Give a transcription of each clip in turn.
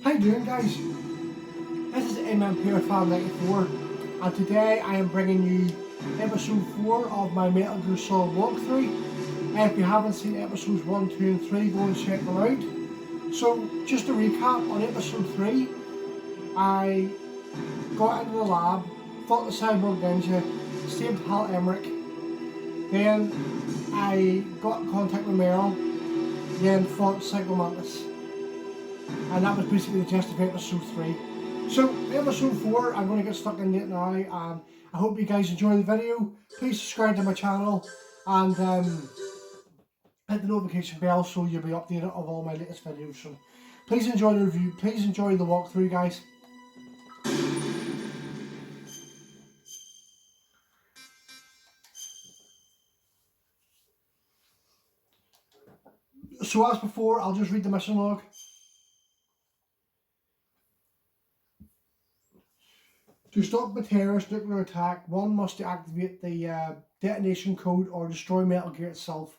How you doing, guys? This is MMPurFan94 and today I am bringing you episode 4 of my Metal Gear Solid walkthrough. If you haven't seen episodes 1, 2 and 3, go and check them out. So just to recap, on episode 3 I got into the lab, fought the Cyborg Ninja, saved Hal Emmerich, then I got in contact with Meryl, then fought Psycho Mantis. And that was basically the gist of episode 3. So, episode 4, I'm going to get stuck in it now, and I hope you guys enjoy the video. Please subscribe to my channel, and hit the notification bell so you'll be updated of all my latest videos. So, please enjoy the review, please enjoy the walkthrough, guys. So, as before, I'll just read the mission log. To stop the terrorist nuclear attack, one must activate the detonation code or destroy Metal Gear itself.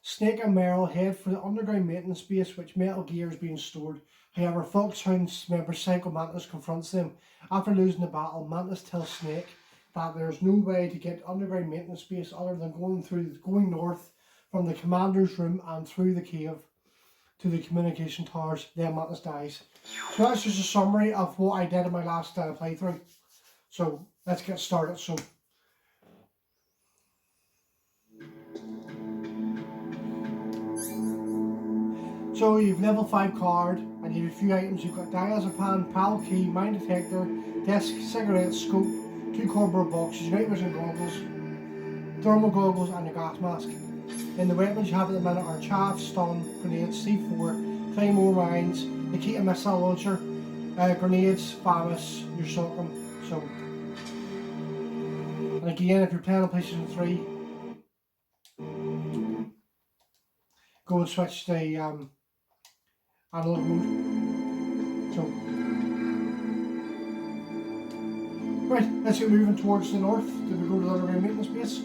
Snake and Meryl head for the underground maintenance base which Metal Gear is being stored. However, Foxhound's member Psycho Mantis confronts them. After losing the battle, Mantis tells Snake that there is no way to get to underground maintenance base other than going north from the commander's room and through the cave to the communication towers. Then Mantis dies. So that's just a summary of what I did in my last playthrough. So let's get started. So you've level 5 card and you have a few items. You've got diazepam, PAL key, mine detector, desk, cigarette, scope, 2 cardboard boxes, night vision goggles, thermal goggles and a gas mask. In the weapons you have at the minute are chaff, stun, grenades, C4, claymore mines, the key to missile launcher, grenades, FAMAS, your SOCOM. So, and again, if you're playing on PlayStation 3, go and switch the analog mode. So, right, let's get moving towards the north. Do we go to the underground maintenance base?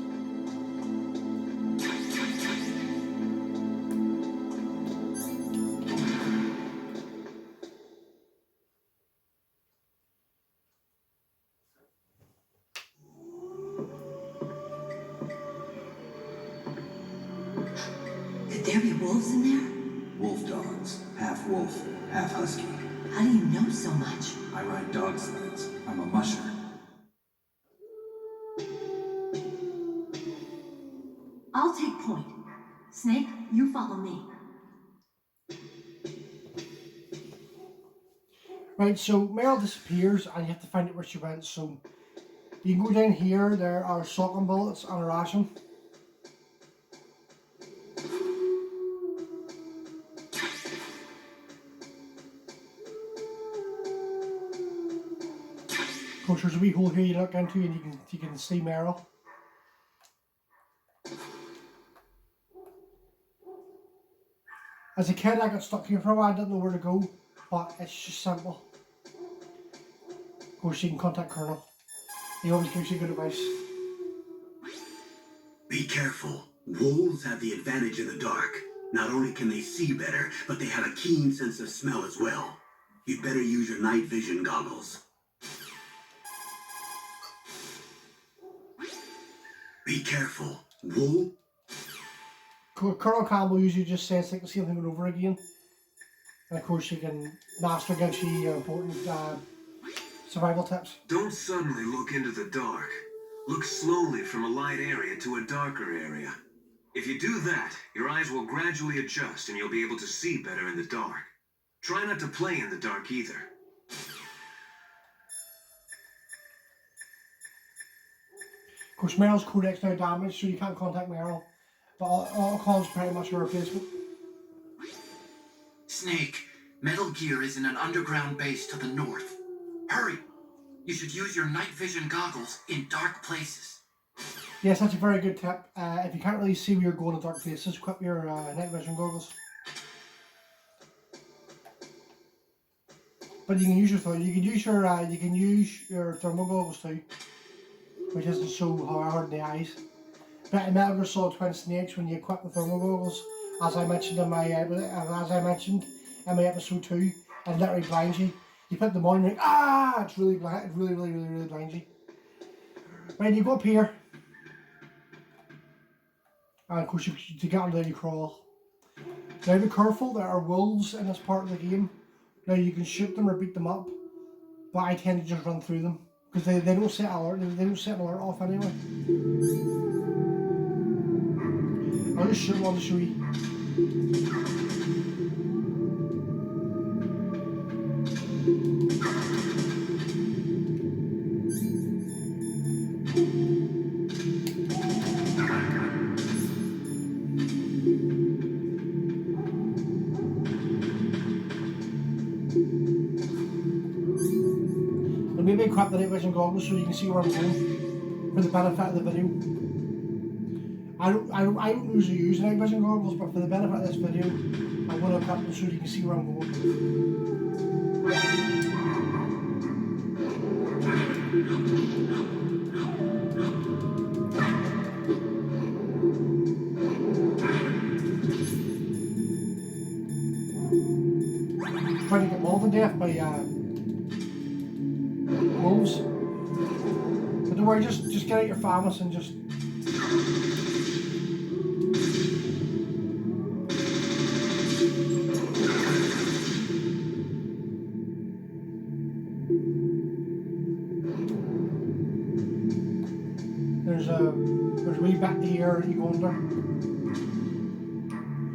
Could there be wolves in there? Wolf dogs. Half wolf, half husky. How do you know so much? I ride dog sleds. I'm a musher. I'll take point. Snake, you follow me. Right, so Meryl disappears and you have to find out where she went. So you can go down here, there are SOCOM bullets and a ration. Of course, there's a wee hole here you look into and you can see Meryl. As a kid, I got stuck here for a while. I didn't know where to go, but it's just simple. Of course, you can contact Colonel. He always gives you good advice. Be careful. Wolves have the advantage in the dark. Not only can they see better, but they have a keen sense of smell as well. You'd better use your night vision goggles. Be careful. Wolf. Colonel Campbell usually just says like the same thing over again. And of course, you can master gives you important survival tips. Don't suddenly look into the dark. Look slowly from a light area to a darker area. If you do that, your eyes will gradually adjust and you'll be able to see better in the dark. Try not to play in the dark either. Of course, Meryl's codec's now damaged, so you can't contact Meryl. But all calls pretty much a replacement. Snake, Metal Gear is in an underground base to the north. Hurry! You should use your night vision goggles in dark places. Yes, that's a very good tip. If you can't really see where you're going in dark places, equip your night vision goggles. But you can use your thermal goggles too, which isn't so hard in the eyes. But in Metal Gear Solid Twin Snakes, when you equip the thermal goggles, as I mentioned in my episode 2, and literally blinds you. You put them on, you're like, ah! It's really blind, it really blinds you. Right, you go up here. And of course, to get under there, you crawl. Now be careful, there are wolves in this part of the game. Now you can shoot them or beat them up, but I tend to just run through them because they don't set alert. They don't set an alert off anyway. I'll just shoot one to show you. Maybe equip the night vision goggles so you can see where I'm going for the benefit of the video. I don't usually use night vision goggles, but for the benefit of this video, I'm going to equip them so you can see where I'm going. Trying to get mauled to death by wolves. But don't worry, just get out your FAMAS and just... There's a wee bit here you go under.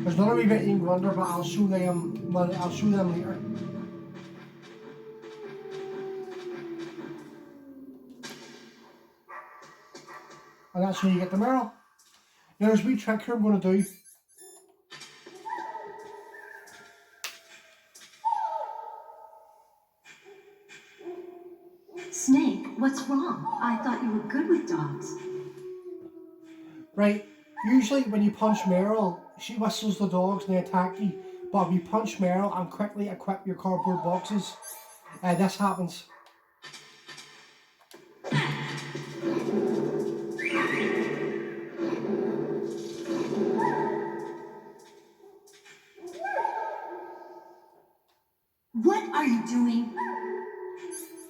There's another wee bit you can go under, but I'll show them later. And that's how you get the mirror. Now there's a wee trick here I'm going to do. Snake, what's wrong? I thought you were good with dogs. Right, usually when you punch Meryl, she whistles the dogs and they attack you. But if you punch Meryl and quickly equip your cardboard boxes, this happens. What are you doing?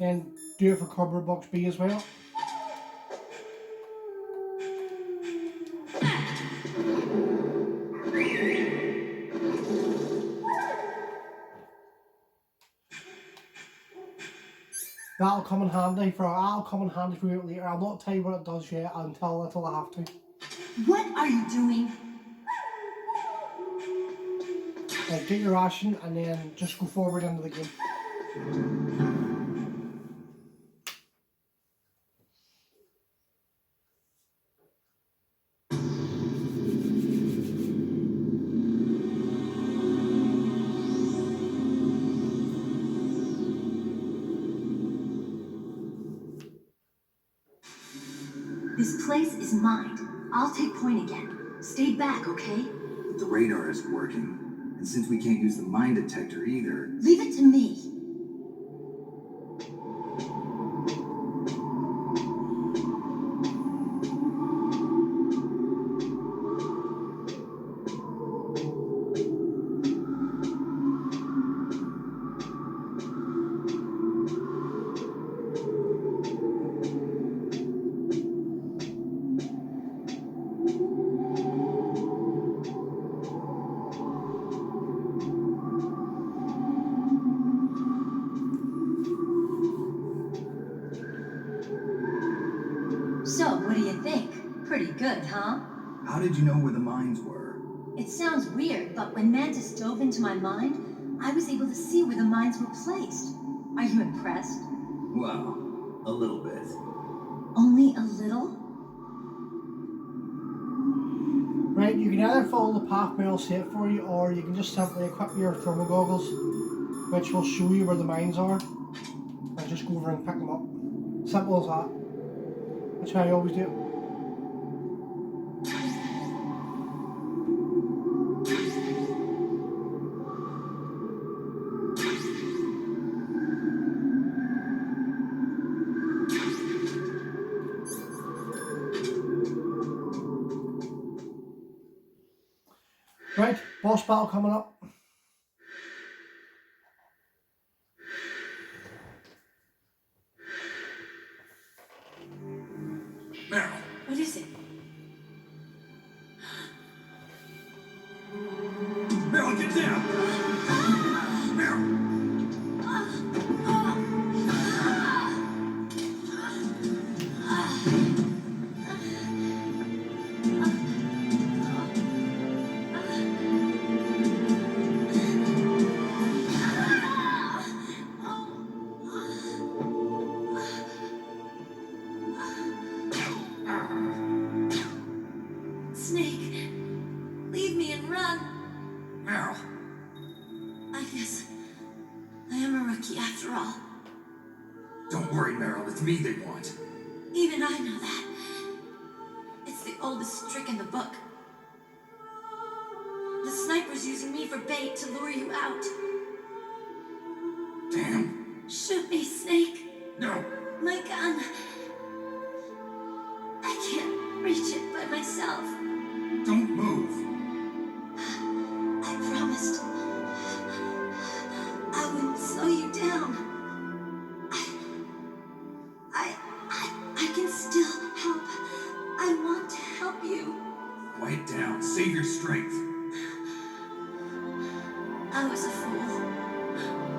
And do it for cardboard box B as well. That'll come in handy for you later. I'll not tell you what it does yet until I have to. What are you doing? Get your ration and then just go forward into the game. This place is mine. I'll take point again. Stay back, okay? But the radar isn't working. And since we can't use the mine detector either... Leave it to me. So, what do you think? Pretty good, huh? How did you know where the mines were? It sounds weird, but when Mantis dove into my mind, I was able to see where the mines were placed. Are you impressed? Well, a little bit. Only a little? Right, you can either follow the path Meryl set for you, or you can just simply equip your thermal goggles, which will show you where the mines are, and just go over and pick them up. Simple as that. That's how I always do it. Right, boss battle coming up. Get down! Meryl! Snake, leave me and run. Meryl. I guess I am a rookie after all. Don't worry, Meryl. It's me they want. Even I know that. It's the oldest trick in the book. The sniper's using me for bait to lure you out. Damn. Shoot me, Snake. No. My gun. I can't reach it by myself. Don't move. I promised I wouldn't slow you down. I can still help. I want to help you. Quiet down. Save your strength. I was a fool.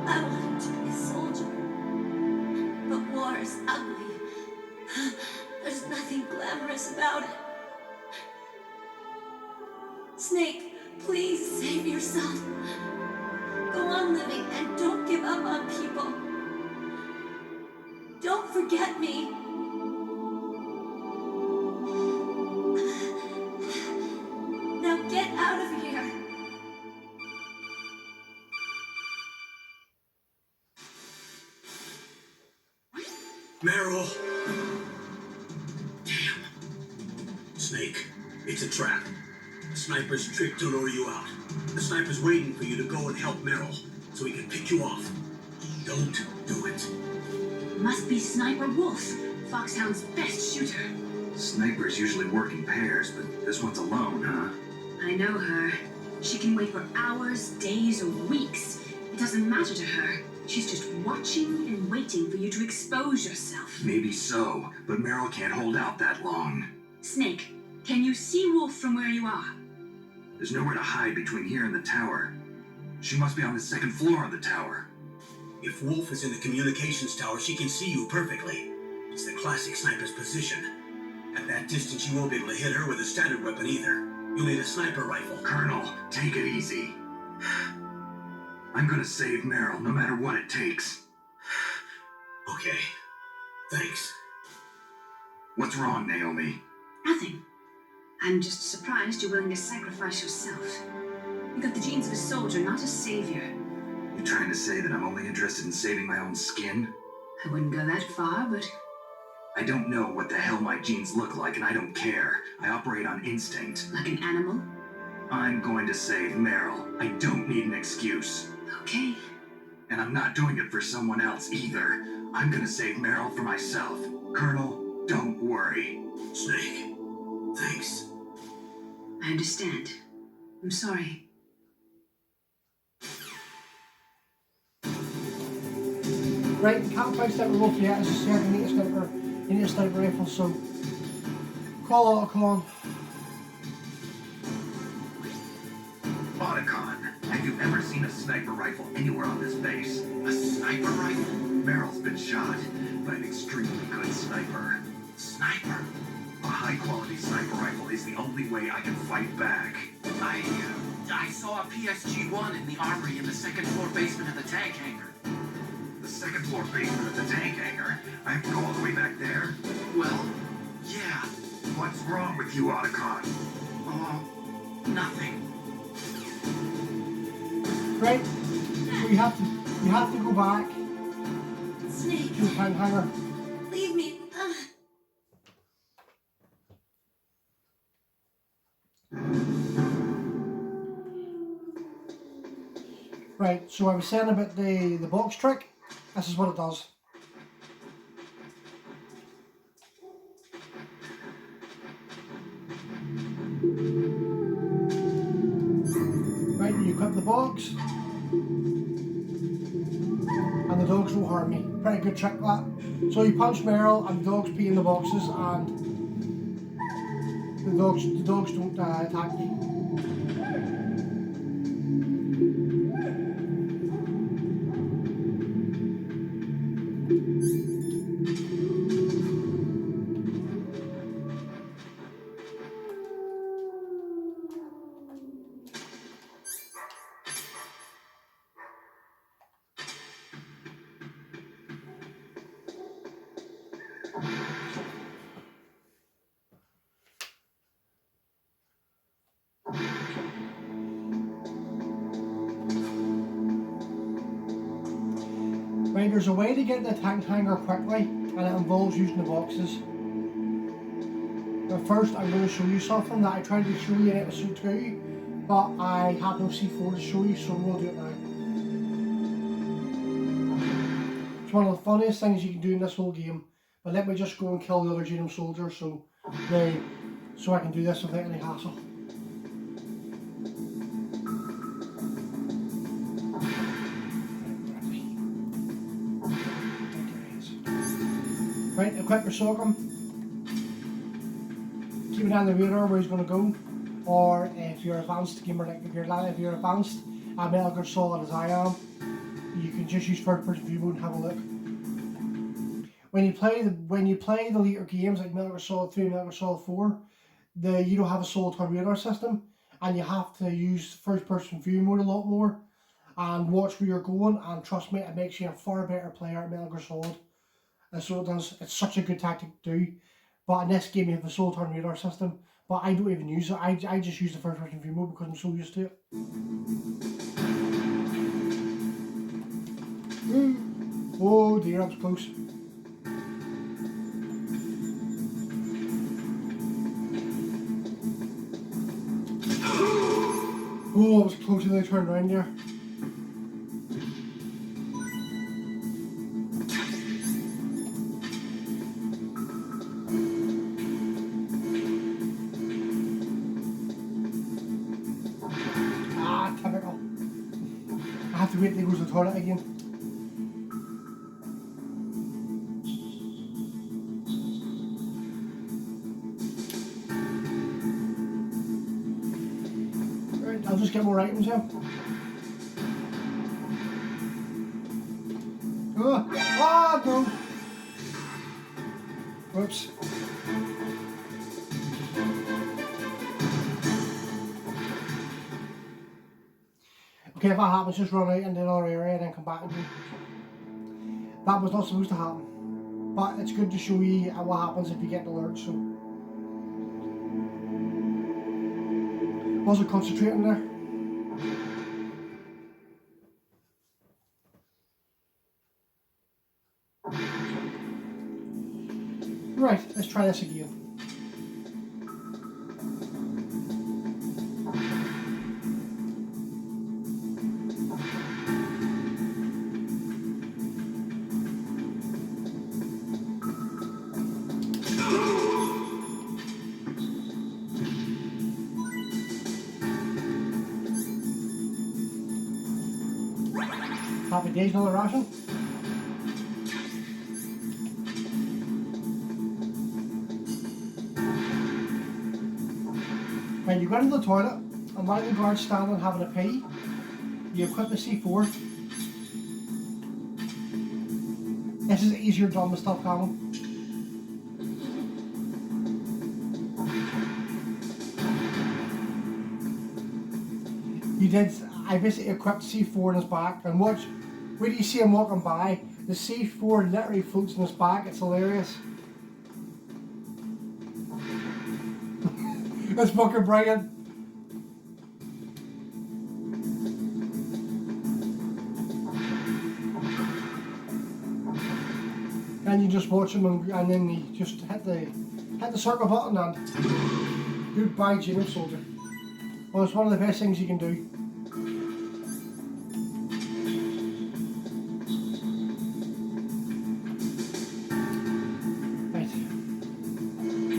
I wanted to be a soldier. But war is ugly. There's nothing glamorous about it. Snake, please save yourself. Go on living and don't give up on people. Don't forget me. Now get out of here. Meryl! Damn. Snake, it's a trap. The sniper's trick to lure you out. The sniper's waiting for you to go and help Meryl, so he can pick you off. Don't do it. Must be Sniper Wolf, Foxhound's best shooter. Snipers usually work in pairs, but this one's alone, huh? I know her. She can wait for hours, days, or weeks. It doesn't matter to her. She's just watching and waiting for you to expose yourself. Maybe so, but Meryl can't hold out that long. Snake, can you see Wolf from where you are? There's nowhere to hide between here and the tower. She must be on the second floor of the tower. If Wolf is in the communications tower, she can see you perfectly. It's the classic sniper's position. At that distance, you won't be able to hit her with a standard weapon either. You'll need a sniper rifle. Colonel, take it easy. I'm gonna save Meryl, no matter what it takes. Okay. Thanks. What's wrong, Naomi? Nothing. I'm just surprised you're willing to sacrifice yourself. You got the genes of a soldier, not a savior. You trying to say that I'm only interested in saving my own skin? I wouldn't go that far, but I don't know what the hell my genes look like, and I don't care. I operate on instinct. like an animal. I'm going to save Meryl. I don't need an excuse. Okay. And I'm not doing it for someone else either. I'm gonna save Meryl for myself. Colonel, don't worry. Snake, thanks. I understand. I'm sorry. Right, you can't find Sniper Wolf yet, as I said, you need a sniper rifle, so call Otacon. Otacon, have you ever seen a sniper rifle anywhere on this base? A sniper rifle? Meryl's been shot by an extremely good sniper. Sniper? A high-quality sniper rifle is the only way I can fight back. I saw a PSG-1 in the armory in the second floor basement of the tank hangar. The second floor basement of the tank hangar? I have to go all the way back there? Well, yeah. What's wrong with you, Otacon? Nothing. Right, so you have to go back Snake, to the tank hangar. leave me. Right, so I was saying about the box trick. This is what it does. Right, you equip the box, and the dogs won't harm me. Pretty good trick that. So you punch Meryl, and the dogs pee in the boxes, and the dogs don't attack you. Right, there's a way to get the tank hanger quickly, and it involves using the boxes. But first, I'm going to show you something that I tried to show you in episode 2, but I had no C4 to show you, so we'll do it now. It's one of the funniest things you can do in this whole game, but let me just go and kill the other Genome soldier so I can do this without any hassle. Right, equip your Sorghum. Keep it on the radar where he's going to go, or if you're advanced gamer, like if you're advanced Metal Gear Solid as I am, you can just use first person view mode and have a look. When you play the later games like Metal Gear Solid 3 and Metal Gear Solid 4, you don't have a Soliton radar system, and you have to use first person view mode a lot more and watch where you're going, and trust me, it makes you a far better player at Metal Gear Solid. And so it does. It's such a good tactic to do. But in this game you have the Soliton radar system, but I don't even use it. I just use the first person view mode because I'm so used to it. Oh dear, that was close. Oh, I was close till I turned around there. Ah, typical. I have to wait till he goes to the toilet again. I'll just get more items here. Oh no! Whoops. Okay, if that happens, just run out into another area and then come back again. That was not supposed to happen. But it's good to show you what happens if you get an alert, so. Wasn't concentrating there. Right, let's try this again. Happy days, another ration. When you go into the toilet, and while the guard's standing having a pee, you equip the C4. This is easier done with stuff ammo. I basically equipped C4 in his back, and watch, when you see him walking by, the C4 literally floats in his back. It's hilarious. That's fucking brilliant. And you just watch him, and then you just hit the circle button, and goodbye, Genome Soldier. Well, it's one of the best things you can do.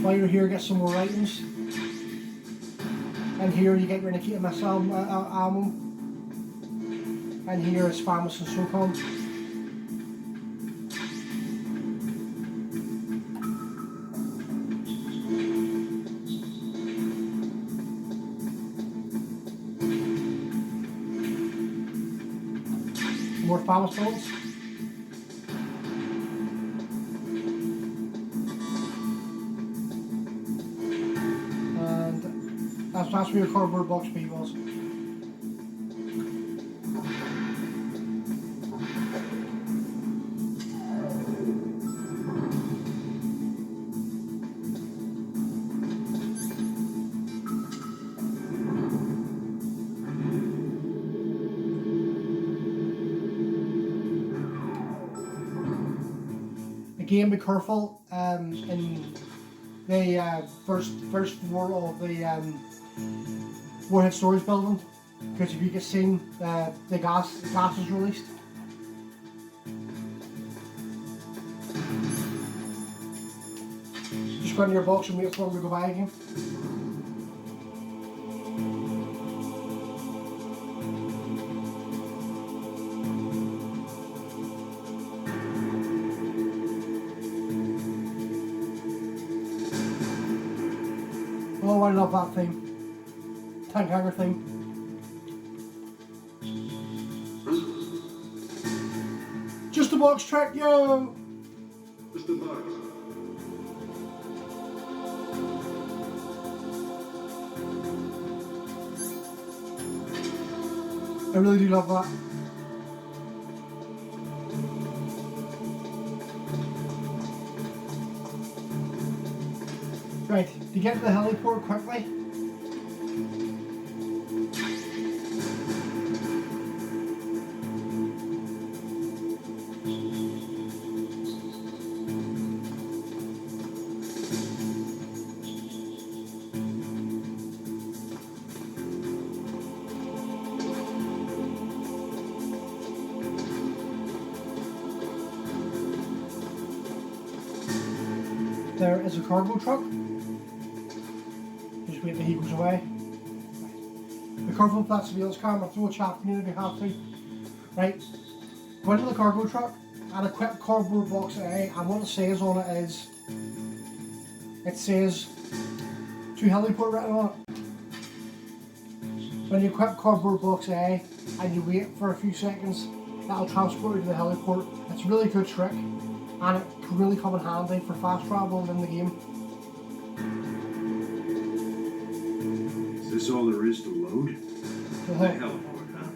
While you're here, get some more items. And here you get your Nikita missile ammo. And here is FAMAS and SOCOM. More FAMAS bullets. That's where your cardboard box B was. Again, be careful in the first floor of the Warhead Storage Building, because if you get seen, the gas is released. Just go into your box and wait for them to go by again. Oh, I love that theme. Tank hanger theme. Just a box track, yo! Just a box. I really do love that. Right, to get to the heliport quickly. There is a cargo truck. Just wait till he goes away. Be careful if that's the wheels camera, throw a chaff in if you have to. Right, go into the cargo truck and equip cardboard box A, and what it says on it is, it says to heliport written on it. When you equip cardboard box A and you wait for a few seconds, that'll transport you to the heliport. It's a really good trick, and it can really come in handy for fast travel in the game. Is this all there is to load? So, The heliport, huh?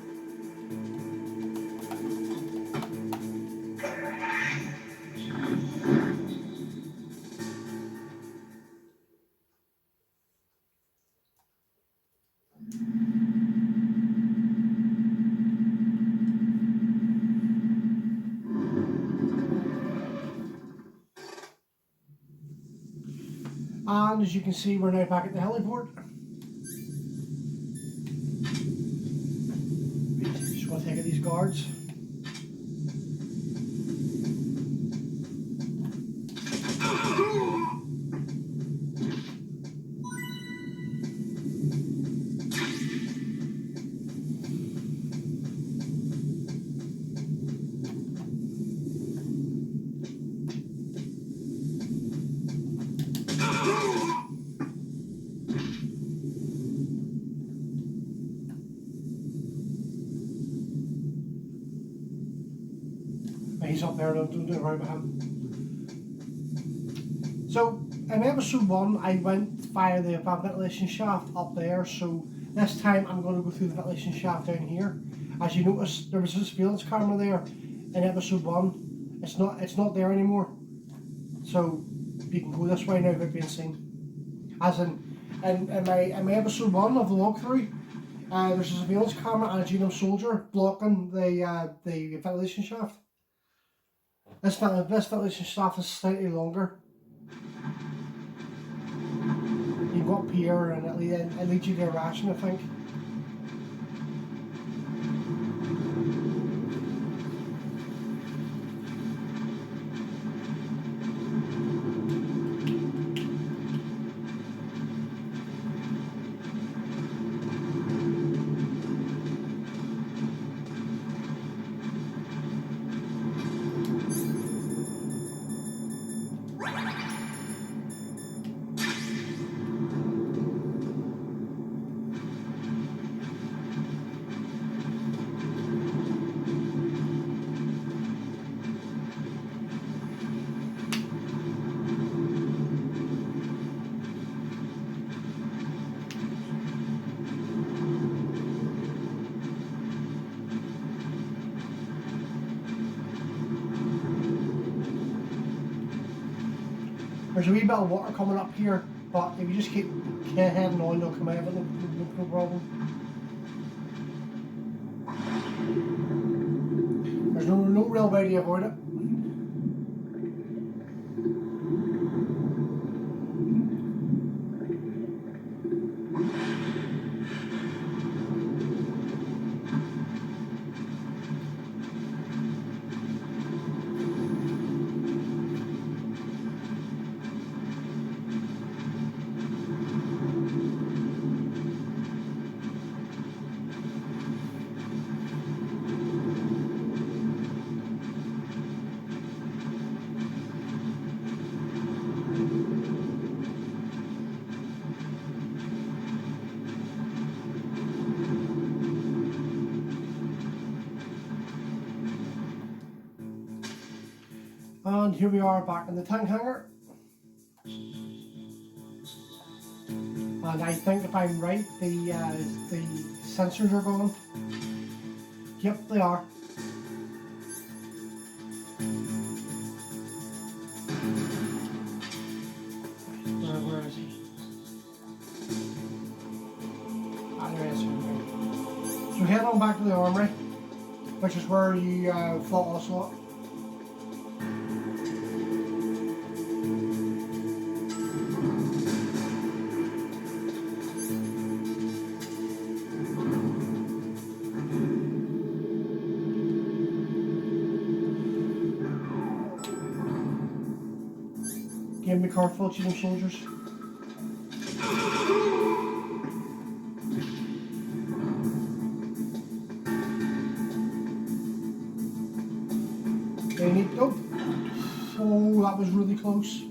and as you can see, we're now back at the heliport. Just want to take out these guards. He's up there, don't worry about him. So, in episode 1, I went via the ventilation shaft up there, so this time I'm going to go through the ventilation shaft down here. As you notice, there was a surveillance camera there in episode 1. It's not there anymore. So, you can go this way now without being seen. As in my episode 1 of the walkthrough, there's a surveillance camera and a genome soldier blocking the ventilation shaft. This ventilation shaft is slightly longer. You go up here and it leads you to a ration, I think. There's a wee bit of water coming up here, but if you just keep heading on, they'll come out of it, no problem. There's no real way to avoid it. And here we are back in the tank hangar. And I think if I'm right, the sensors are gone. Yep, they are. Where is he? Ah, there he is. So head on back to the armory, which is where you fought Ocelot. Again, be careful, cheating soldiers. Oh, that was really close.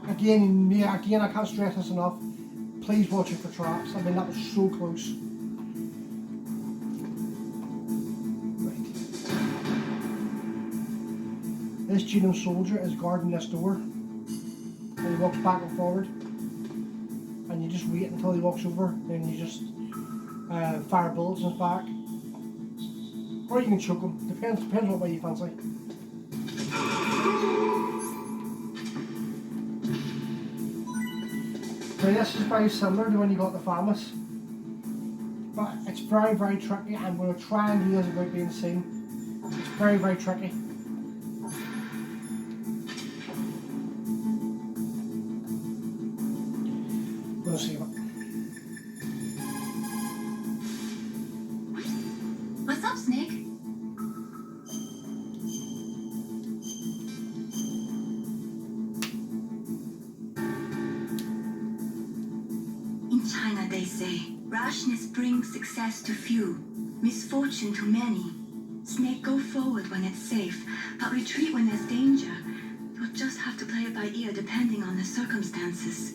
Again, yeah, again, I can't stress this enough. Please watch it for traps. I mean, that was so close. Right. This genome soldier is guarding this door. And he walks back and forward. And you just wait until he walks over. Then you just fire bullets in his back. Or you can choke him. Depends what way you fancy. Now this is very similar to when you got the Famous, but it's very, very tricky. I'm going to try and do this without being seen. It's very, very tricky. I'm going to save it. What's up, Snake? In China, they say, rashness brings success to few, misfortune to many. Snake, go forward when it's safe, but retreat when there's danger. You'll just have to play it by ear depending on the circumstances.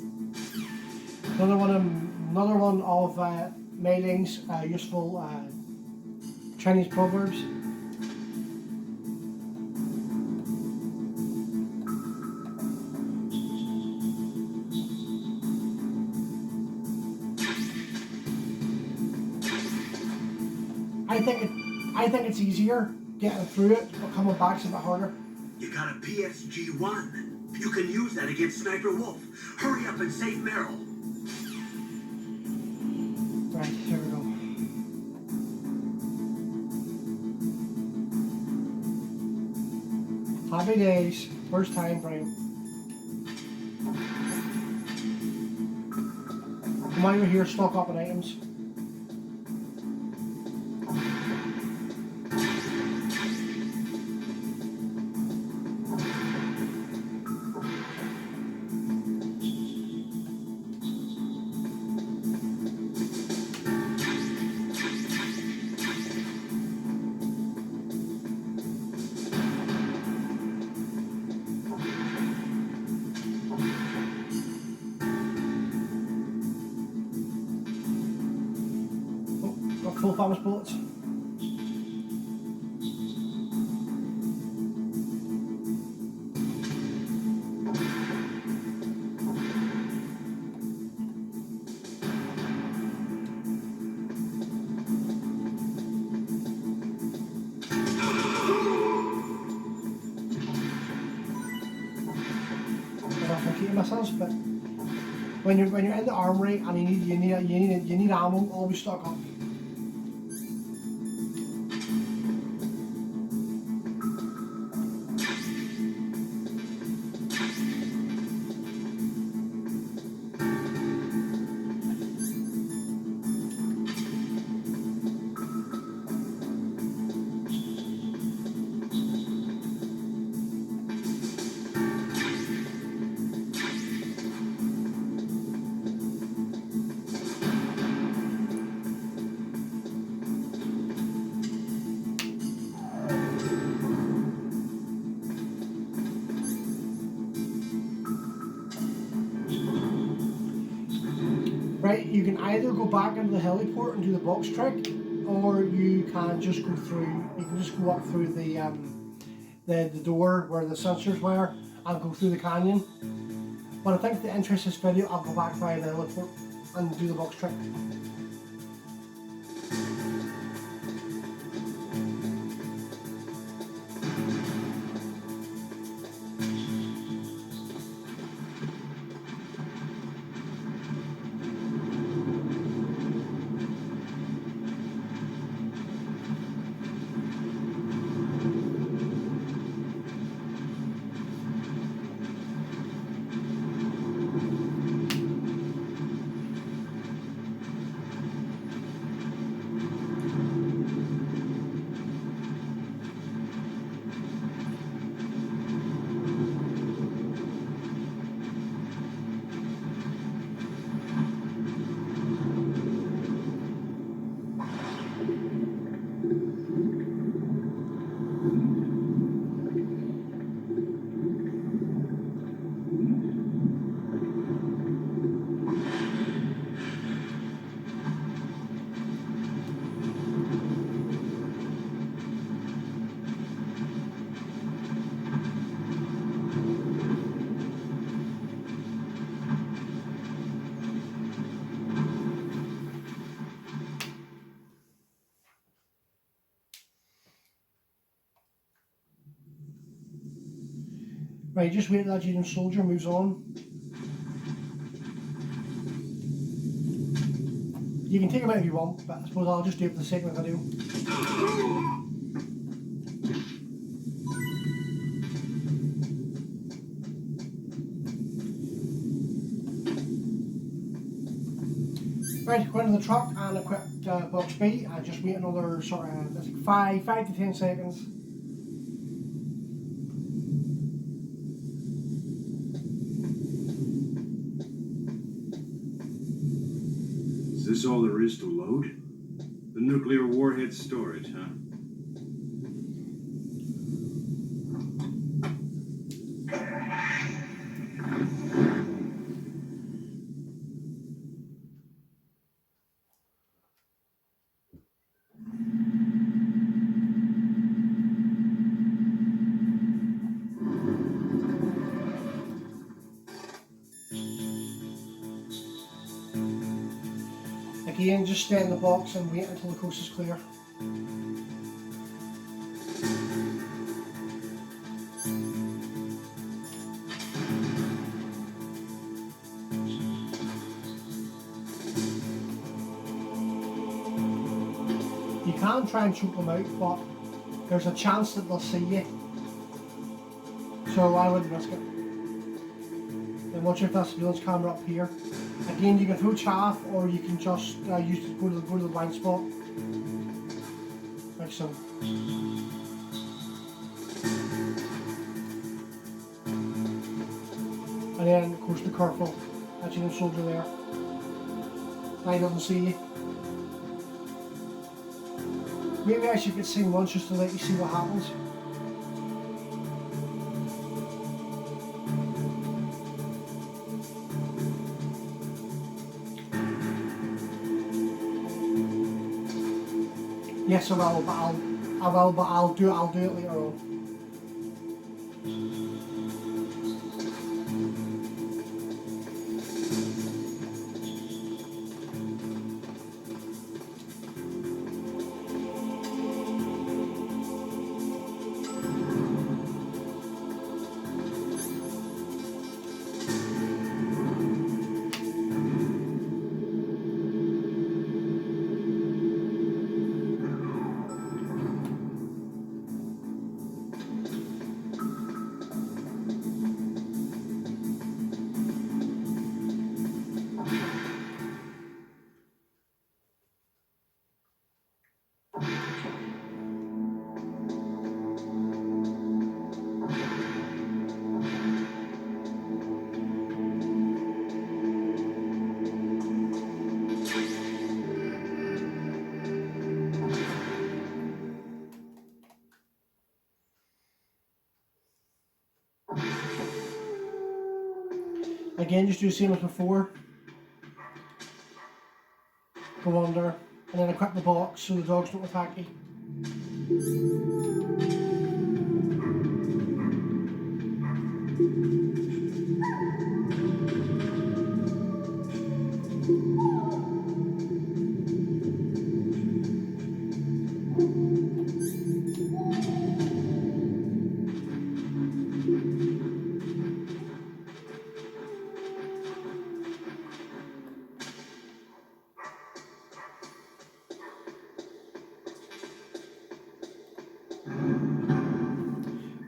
Another one of Mei Ling's useful Chinese proverbs. I think it's easier getting through it, but coming back's a bit harder. You got a PSG-1. You can use that against Sniper Wolf. Hurry up and save Meryl. Right, here we go. Happy days. First time frame. While you're here, stock up on items. Full Famous bullets. I'm repeating myself, but when you're in the armory and you need ammo, always stock up. Right, you can either go back into the heliport and do the box trick, or you can just go through. You can just go up through the the door where the sensors were and go through the canyon. But I think to interest this video, I'll go back via the heliport and do the box trick. Right, just wait till that Jadon soldier moves on. You can take him out if you want, but I suppose I'll just do it for the sake of the video. Right, go into the truck and equip box B and just wait another sort of, that's like 5 to 10 seconds. Is this all there is to load? The nuclear warhead storage, huh? Again, just stay in the box and wait until the coast is clear. You can try and choke them out, but there's a chance that they'll see you. So I wouldn't risk it. And watch if that surveillance camera up here. Again, you can throw chaff, or you can just use it to go to the blind spot, like so. And then, of course, be careful. That's your soldier there. Now he doesn't see you. Maybe I should get seen once just to let you see what happens. Yes, I will, but I'll do it later on. Again, just do the same as before. Go under, and then equip the box so the dogs don't attack you.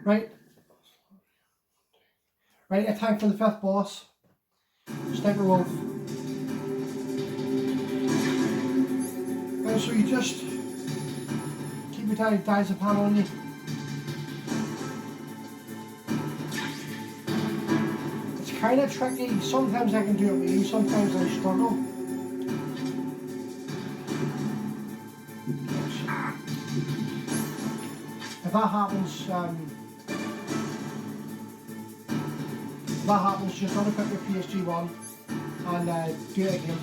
Right. Right, it's time for the 5th boss. Sniper Wolf. Right, so you just keep your diazepam on you. It's kind of tricky. Sometimes I can do it with you, sometimes I struggle. If that happens, just unequip your PSG1 and do it again.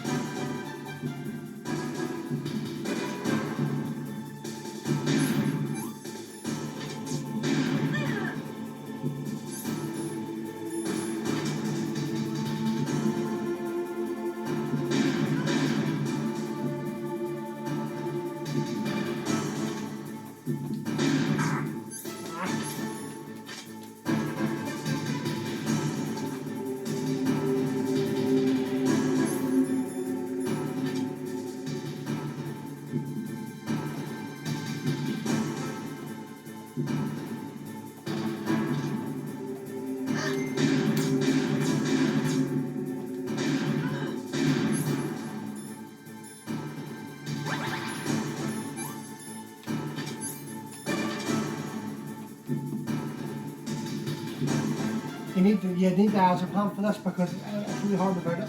You need the diazepam for this because it's really hard about it.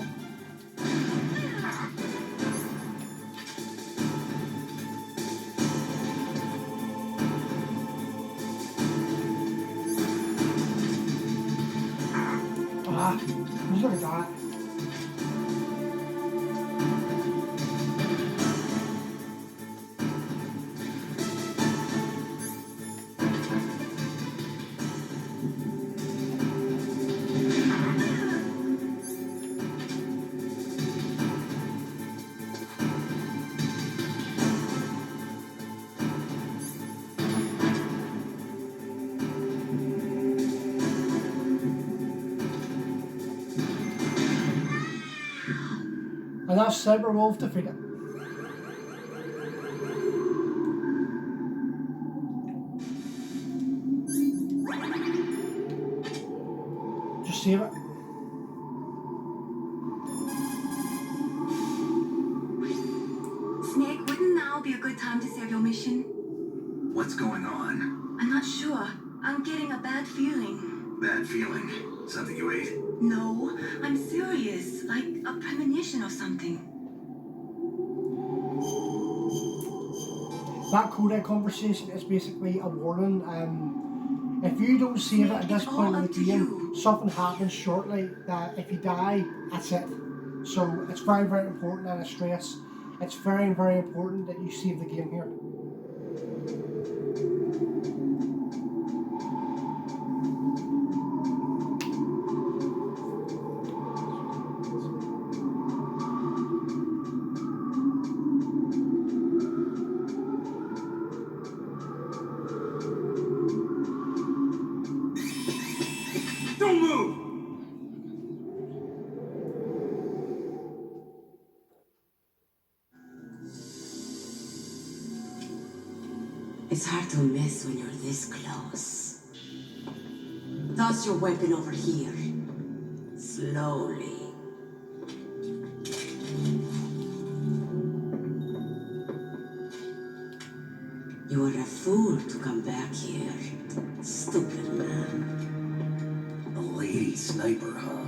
Just look at that. And that's Sniper Wolf defeated. Just save it. Snake, wouldn't now be a good time to save your mission? What's going on? I'm not sure. I'm getting a bad feeling. Bad feeling? Something you ate? No, I'm serious. Like a premonition or something. That codec conversation is basically a warning. If you don't save it at this point in the game, something happens shortly that if you die, that's it. So it's very, very important and I stress. It's very, very important that you save the game here. Don't move! It's hard to miss when you're this close. Toss your weapon over here. Slowly. You were a fool to come back here. Stupid man. A lady sniper, huh?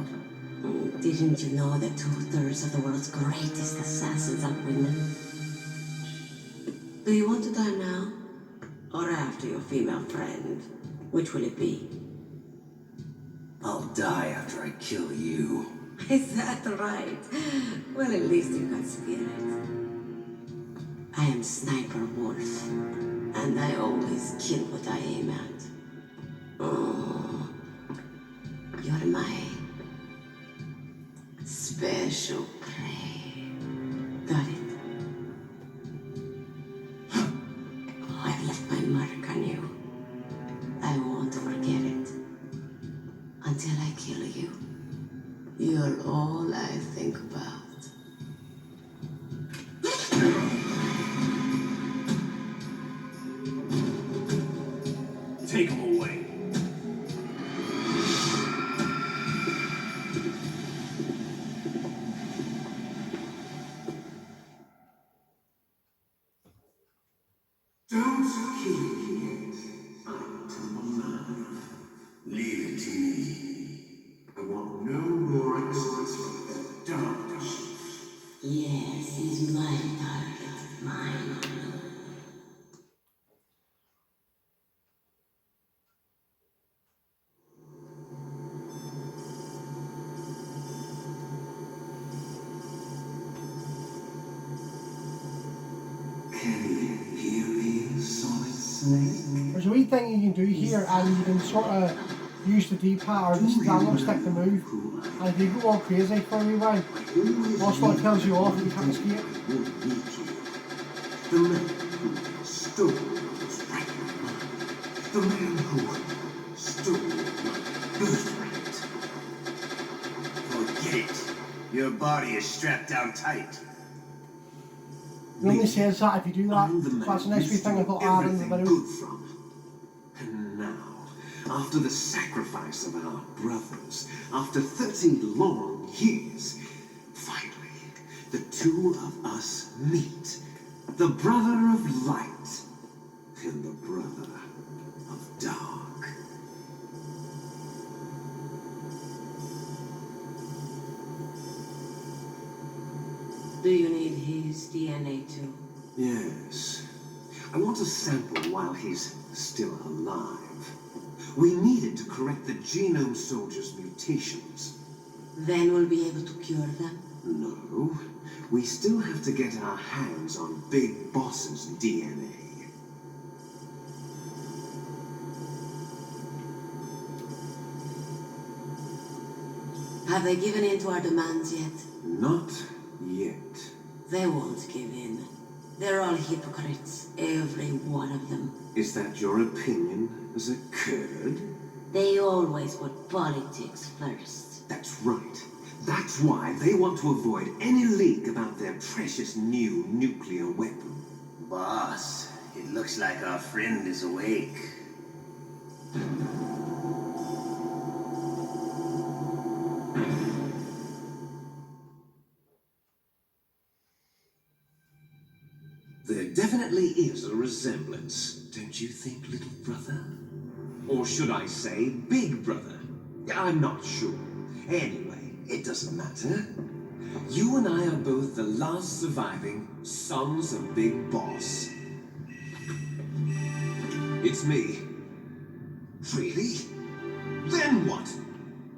Didn't you know that 2/3 of the world's greatest assassins are women? Do you want to die now? Or after your female friend? Which will it be? I'll die after I kill you. Is that right? Well, at least you got spirit. I am Sniper Wolf, and I always kill what I aim at. Oh, you're my special prey. Got it? mark on you. I won't forget it. Until I kill you. You're all I think about. Take him away. Don't kill me yet. I'm alive. Leave it to me. I want no more exodus from that dark. Yes, he's my target. Mine. Can you hear me, Solid Snake? There's a wee thing you can do here, and you can sort of use the D-pad or the analog stick to move. And if you go all crazy for a wee while, Ocelot tells you off and you can't escape. The man who stole was right in mind. The man who stole my birthright. Forget it. Your body is strapped down tight. He only says that if you do that. I'm the So man that's the next wee thing I thought you I'd add in stole the everything video. good from. And now, after the sacrifice of our brothers, after 30 long years, finally, the two of us meet. The brother of light and the brother of dark. Do you need his DNA too? Yes. I want a sample while he's still alive. We need it to correct the genome soldier's mutations. Then we'll be able to cure them? No. We still have to get our hands on Big Boss's DNA. Have they given in to our demands yet? Not yet. They won't give in. They're all hypocrites, every one of them. Is that your opinion as a Kurd? They always put politics first. That's right. That's why they want to avoid any leak about their precious new nuclear weapon. Boss, it looks like our friend is awake. There definitely is a resemblance, don't you think, little brother? Or should I say, big brother? I'm not sure. Anyway, it doesn't matter. You and I are both the last surviving sons of Big Boss. It's me. Really? Then what?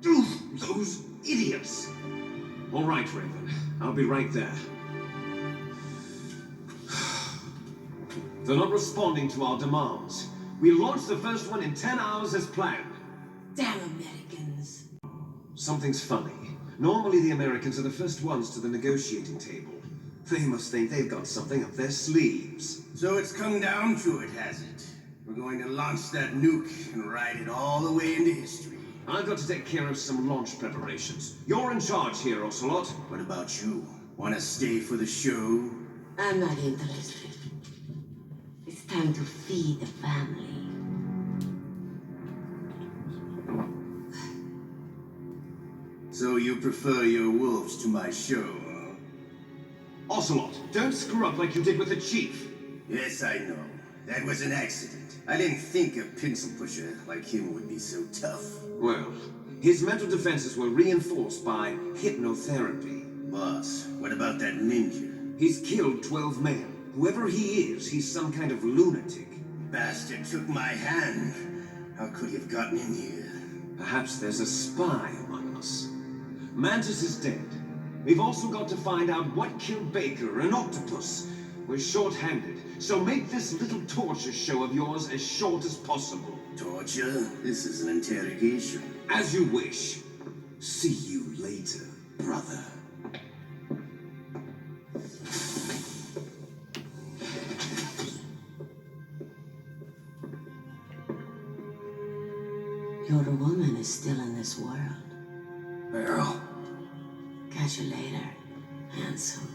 Those idiots! All right, Raven. I'll be right there. They're not responding to our demands. We launched the first one in 10 hours as planned. Damn Americans. Something's funny. Normally the Americans are the first ones to the negotiating table. They must think they've got something up their sleeves. So it's come down to it, has it? We're going to launch that nuke and ride it all the way into history. I've got to take care of some launch preparations. You're in charge here, Ocelot. What about you? Want to stay for the show? I'm not interested. It's time to feed the family. So you prefer your wolves to my show, huh? Ocelot, don't screw up like you did with the chief. Yes, I know. That was an accident. I didn't think a pencil pusher like him would be so tough. Well, his mental defenses were reinforced by hypnotherapy. Boss, what about that ninja? He's killed 12 men. Whoever he is, he's some kind of lunatic. Bastard took my hand. How could he have gotten in here? Perhaps there's a spy among us. Mantis is dead. We've also got to find out what killed Baker, an octopus. We're short-handed, so make this little torture show of yours as short as possible. Torture? This is an interrogation. As you wish. See you later, brother. Your woman is still in this world. Meryl. Catch you later, handsome.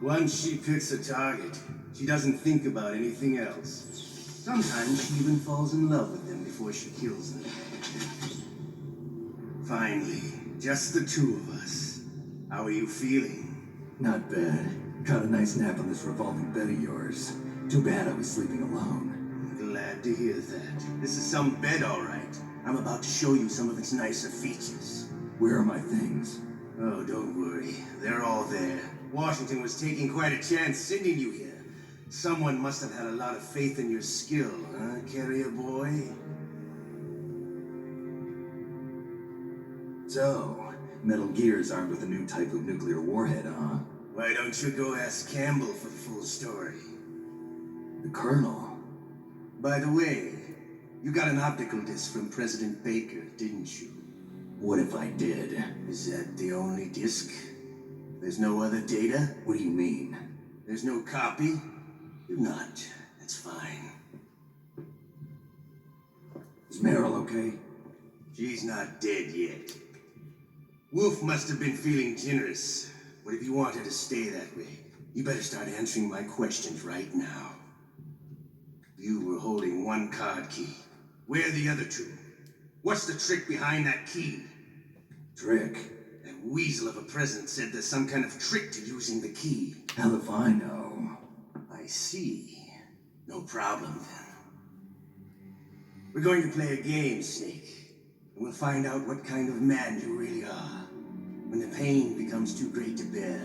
Once she picks a target, she doesn't think about anything else. Sometimes she even falls in love with them before she kills them. Finally, just the two of us. How are you feeling? Not bad. Caught a nice nap on this revolving bed of yours. Too bad I was sleeping alone. I'm glad to hear that. This is some bed, all right. I'm about to show you some of its nicer features. Where are my things? Oh, don't worry. They're all there. Washington was taking quite a chance sending you here. Someone must have had a lot of faith in your skill, huh, carrier boy? So, Metal Gear's armed with a new type of nuclear warhead, huh? Why don't you go ask Campbell for the full story? The Colonel? By the way, you got an optical disc from President Baker, didn't you? What if I did? Is that the only disc? There's no other data? What do you mean? There's no copy? You're not. That's fine. Is Meryl okay? She's not dead yet. Wolf must have been feeling generous. But if you want her to stay that way, you better start answering my questions right now. You were holding one card key. Where are the other two? What's the trick behind that key? Trick? That weasel of a president said there's some kind of trick to using the key. Hell if I know. I see. No problem then. We're going to play a game, Snake. And we'll find out what kind of man you really are. When the pain becomes too great to bear,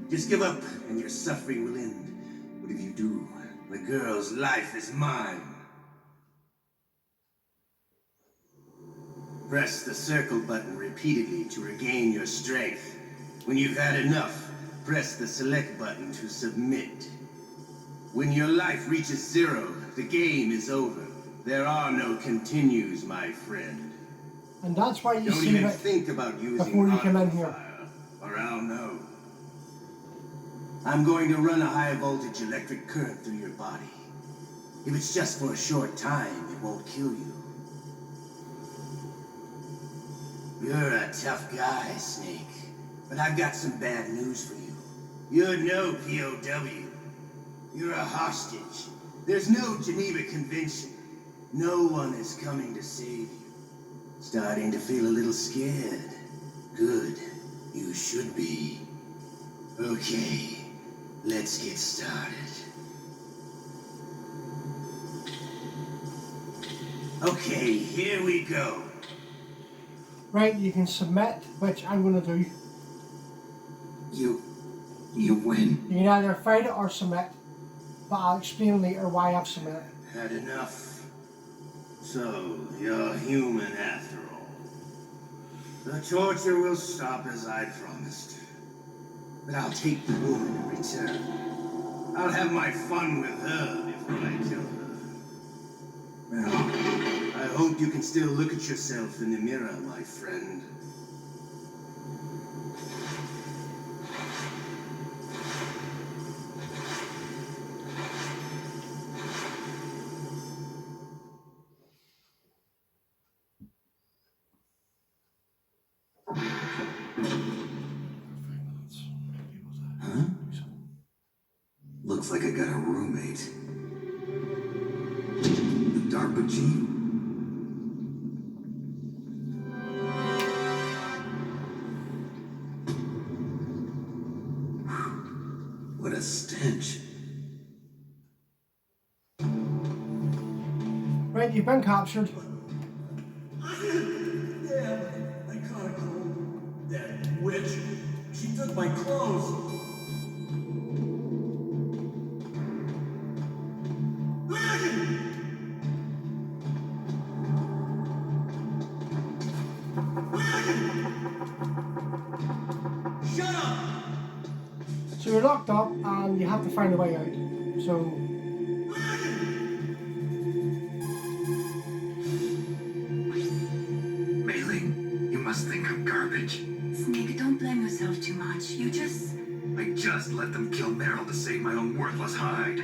just give up and your suffering will end. But if you do, the girl's life is mine. Press the circle button repeatedly to regain your strength. When you've had enough, press the select button to submit. When your life reaches 0, the game is over. There are no continues, my friend. And that's why you Don't see even it think about using before you come in auto here. fire, or I'll know. I'm going to run a high voltage electric current through your body. If it's just for a short time, it won't kill you. You're a tough guy, Snake. But I've got some bad news for you. You're no POW. You're a hostage. There's no Geneva Convention. No one is coming to save you. Starting to feel a little scared. Good. You should be. Okay. Let's get started. Okay, here we go. Right, you can submit, which I'm going to do. You win. You can either fight it or submit. But I'll explain later why I've submitted. Had enough. So, you're human after all. The torture will stop as I promised. But I'll take the woman in return. I'll have my fun with her before I kill her. Well, I hope you can still look at yourself in the mirror, my friend. Huh? Looks like I got a roommate. The DARPA chief? What a stench. Right, you've been captured. Yeah, I caught a cold. That witch. She took my clothes. Shut up! So you're locked up and you have to find a way out. So Mei-Ling, you must think I'm garbage. Snake, don't blame yourself too much. I just let them kill Meryl to save my own worthless hide.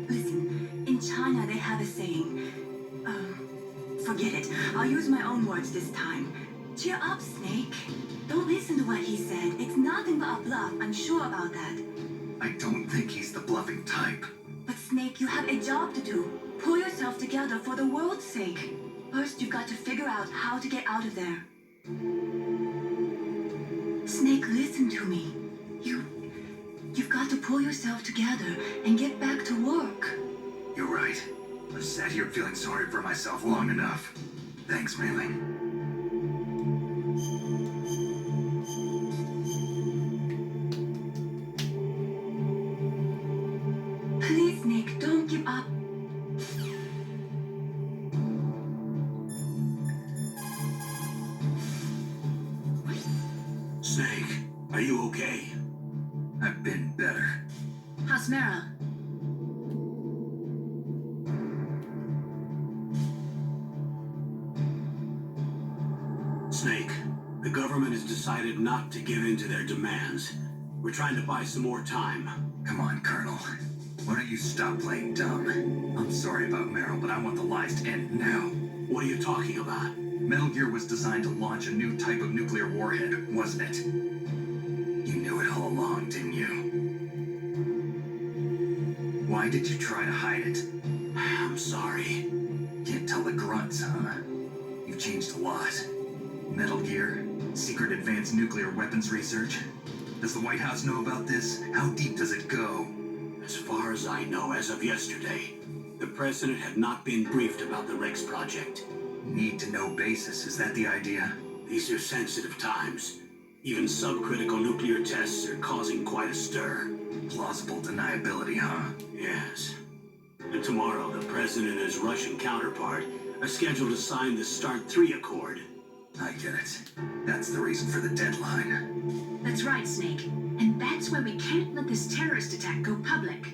Listen, in China they have a saying, Forget it. I'll use my own words this time. Cheer up, Snake. Don't listen to what he said. It's nothing but a bluff. I'm sure about that. I don't think he's the bluffing type. But Snake, you have a job to do. Pull yourself together for the world's sake. First, you've got to figure out how to get out of there. Snake, listen to me. You've got to pull yourself together and get back to work. You're right. I've sat here feeling sorry for myself long enough. Thanks, Mei Ling. Please, Snake, don't give up. Snake, are you okay? I've been better. How's Meryl? Snake, the government has decided not to give in to their demands. We're trying to buy some more time. Come on, Colonel. Why don't you stop playing dumb? I'm sorry about Meryl, but I want the lies to end now. What are you talking about? Metal Gear was designed to launch a new type of nuclear warhead, wasn't it? You knew it all along, didn't you? Why did you try to hide it? I'm sorry. Can't tell the grunts, huh? You've changed a lot. Metal Gear? Secret advanced nuclear weapons research? Does the White House know about this? How deep does it go? As far as I know, as of yesterday, the president had not been briefed about the Rex project. Need-to-know basis, is that the idea? These are sensitive times. Even subcritical nuclear tests are causing quite a stir. Plausible deniability, huh? Yes. And tomorrow, the president and his Russian counterpart are scheduled to sign the START 3 Accord. I get it. That's the reason for the deadline. That's right, Snake. And that's why we can't let this terrorist attack go public.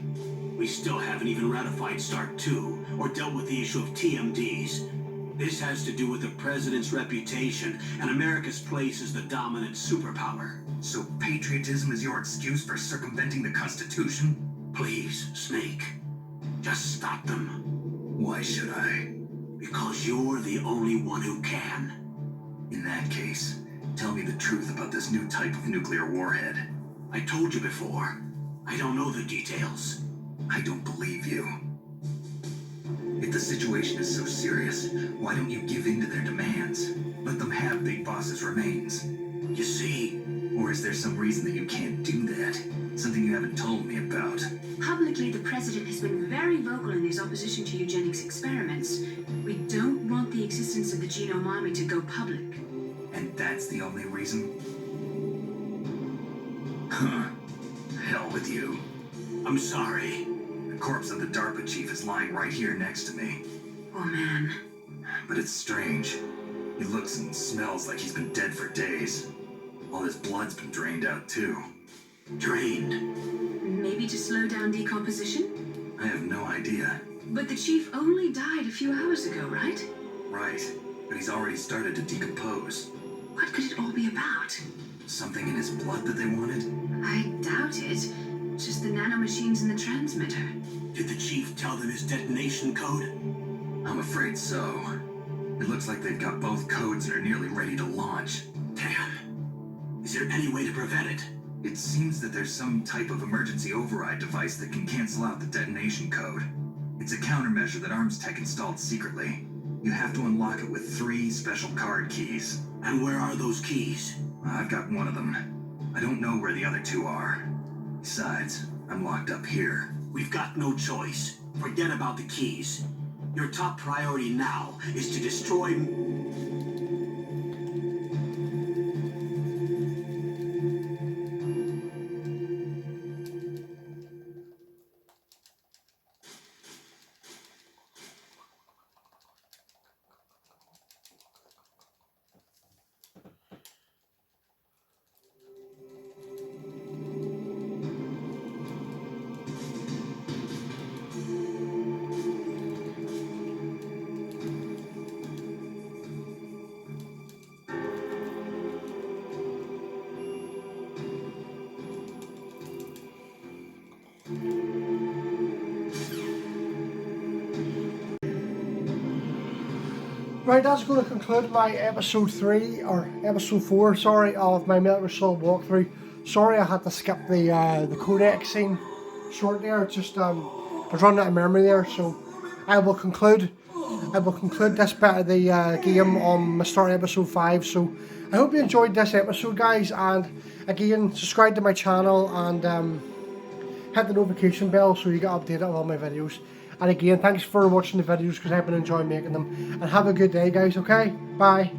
We still haven't even ratified START 2 or dealt with the issue of TMDs. This has to do with the president's reputation and America's place as the dominant superpower. So patriotism is your excuse for circumventing the Constitution? Please, Snake. Just stop them. Why should I? Because you're the only one who can. In that case, tell me the truth about this new type of nuclear warhead. I told you before. I don't know the details. I don't believe you. If the situation is so serious, why don't you give in to their demands? Let them have Big Boss's remains. You see? Or is there some reason that you can't do that? Something you haven't told me about? Publicly, the president has been very vocal in his opposition to eugenics experiments. We don't want the existence of the genome army to go public. And that's the only reason? Huh. Hell with you. I'm sorry. The corpse of the DARPA chief is lying right here next to me. Oh, man. But it's strange. He looks and smells like he's been dead for days. All his blood's been drained out, too. Drained? Maybe to slow down decomposition? I have no idea. But the chief only died a few hours ago, right? Right. But he's already started to decompose. What could it all be about? Something in his blood that they wanted? I doubt it. Just the nanomachines in the transmitter. Did the chief tell them his detonation code? I'm afraid so. It looks like they've got both codes and are nearly ready to launch. Damn. Is there any way to prevent it? It seems that there's some type of emergency override device that can cancel out the detonation code. It's a countermeasure that Arms Tech installed secretly. You have to unlock it with 3 special card keys. And where are those keys? I've got one of them. I don't know where the other 2 are. Besides, I'm locked up here. We've got no choice. Forget about the keys. Your top priority now is to destroy... Right, that's going to conclude my episode 4, sorry, of my Metal Gear Solid walkthrough. Sorry I had to skip the codex scene short there, just I was running out of memory there, so I will conclude this bit of the game on my start episode 5. So I hope you enjoyed this episode, guys, and again, subscribe to my channel and hit the notification bell so you get updated on all my videos. And again, thanks for watching the videos because I've been enjoying making them. And have a good day, guys, okay? Bye.